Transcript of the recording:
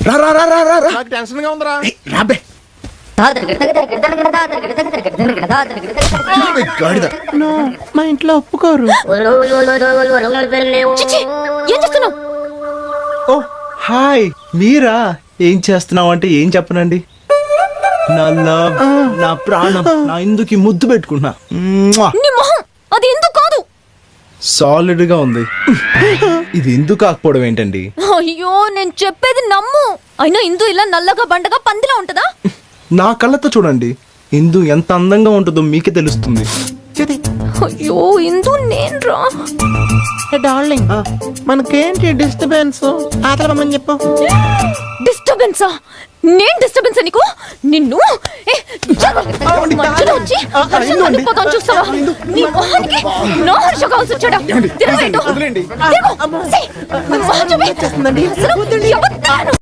రా రా రా రా రా రా. నాకు టెన్షన్ గా ఉందిరా. రాబే గాడిద. మా ఇంట్లో ఒప్పుకోరు. చిచ్చి, ఏం చేస్తున్నావు? ఓ హాయ్, మీరా? ఏం చేస్తున్నావు అంటే ఏం చెప్పనండి. నా లవ్, నా ప్రాణం, నా ఇందుకి ముద్దు పెట్టుకున్నా. నీ మొహం అది ఎందుకు కాదు. సాలిడ్ గా ఉంది. ఇది ఎందుకు కాకపోవడం ఏంటండి? అయ్యో నేను చెప్పేది నమ్ము. అయినా ఇందు ఇలా నల్లగా బండగా పందిలా ఉంటదా? నా కళ్ళతో చూడండి, ఇందు ఎంత అందంగా ఉంటుందో మీకే తెలుస్తుంది. అయ్యో ఇందు నేను రా. డార్లింగ్, మనకేంటి డిస్టర్బెన్స్? ఆతలమని చెప్పు. డిస్టర్బెన్సా? నేను డిస్టర్బెన్స్ నీకు? నిన్ను ఏ, మధ్యలో వచ్చి హర్షం అనిపోతాను చూస్తావా? నీ మొహానికి నా హర్ష కావాల్సి వచ్చాడా? తిరగలేదు. తిరుగు. సీ, మొహం చూపి. అసలు ఎవరు?